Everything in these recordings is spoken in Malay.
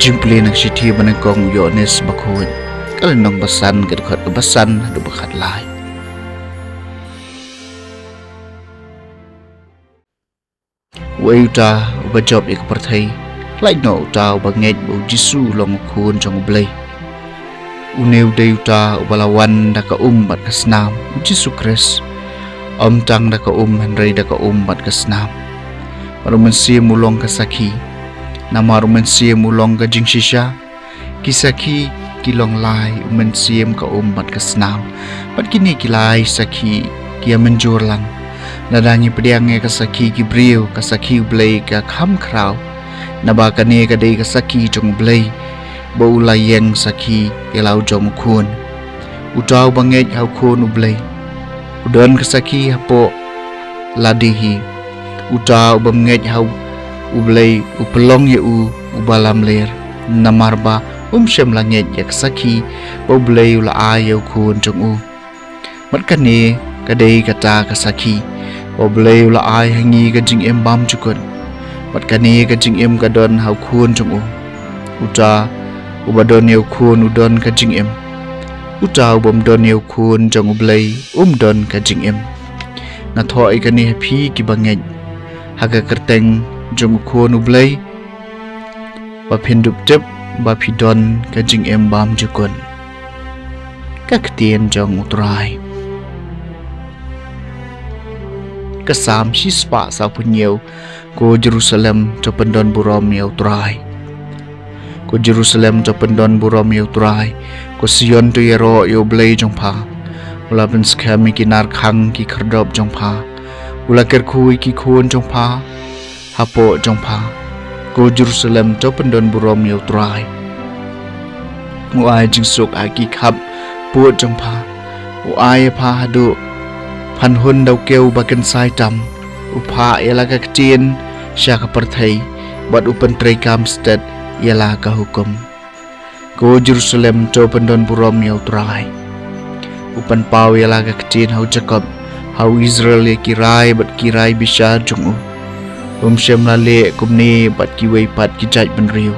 Jingpule nak siti banakong yones bakun kalenong basan kedekot basan adu bakat lai weuta ubajob ik perthai lai no ta ubangej bu jisu long kun jong blai uneu deuta ubalawan daka bat kasnam jisu kris tang daka henrei daka bat kasnam marumen si mulong kasaki nama rumen siem ulong ka jing shisha kisaki kilong lai umen siem ka bat kasnam pat kini kilai saki kia menjur lang nadangi pediange kasaki ki brio kasaki blai ka kham krau naba kane ka dei kasaki jong blai bo layeng saki elau jom kun utau bangej hau kun ublai udon kasaki hapo ladihi utau bangej hau ublay upelong ye ubalam ler namarba shem langit yak saki ublay ula ayaw kun jong mat kane kadai kata kasaki ublay ula ay hangi kajing embam jukun mat kane kajing em kadon hau kun jong uta ubadon yaw kun udon kajing em uta ubam don yaw kun jong ublay don kajing em na thoi kane happy ki bangej haga kerteng jom kun ublay ba pindup tip ba pidon kajing embam jukun kaktien jong utrai kasam sispa sa punyew ko Jerusalem to pendon burom yaw utrai ko Jerusalem to pendon burom yaw utrai ko Sion to yero yaw ublay jong pa ula ben skami kinar khang ki khardop jong pa ula kerkhui ki kun jong pa hapo jongpa ko Jerusalem to pendon burom yaw trai muai jingsuk aki khap pu jongpa uai pa hadu phanhun dau keu bakan sai tam upha elaga ktin sya ka perthai bat upen trei kam stat ialah ka hukum ko Jerusalem to pendon burom yaw trai upan pau ialah ka ktin hau Jacob hau Israel ye kirai bat kirai bisa jong shem la le kumni bat ki wei pat ki jaj ban riu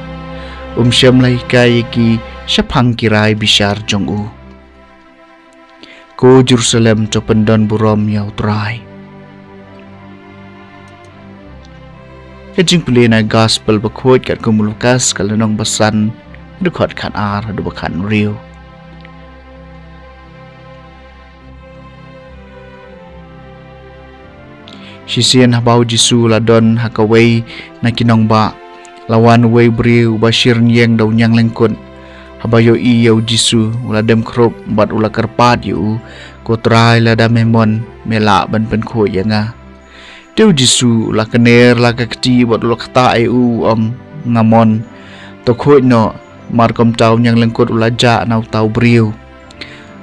shem la kai ki shaphang kirai bishar jong ko Jerusalem to pendon burom yaw trai Jingpule na gospel bakhot kat kumulukas kalanong basan dukot kan ar du bakan riu Sisian habau jisu ladon hakaway na kinong ba lawan way briu bashir nyeng daw nyang lengkot habayo iyaw jisu uladem krop bat ula karpat yu ko try lada memon mela ban pen ko yanga teu jisu ula kener la kakti bat ula kata ngamon to ko no markom taw nyang lengkot ula ja naw taw briu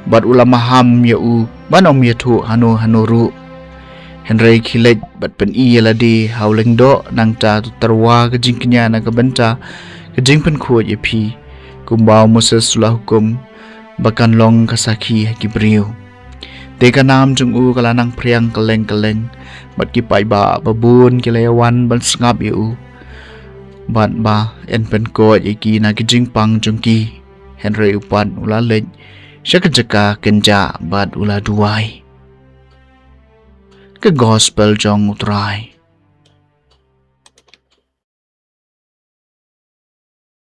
bat ula maham yu banom yatu hanu Henry kilej bat pen iya ladi hauling do nang ta terwa kejing kenya na kabenta kejing pen kuat ye pi kumbau Moses sulah hukum bakan long kasaki haki beriu teka nam jung kalanang priang keleng bat ki pai ba babun kilayawan ban sengap ye bat ba en pen kuat ye ki na kejing pang jung ki Henry upan ula lej syakajaka kenja bat ula duai ke gospel jong utrai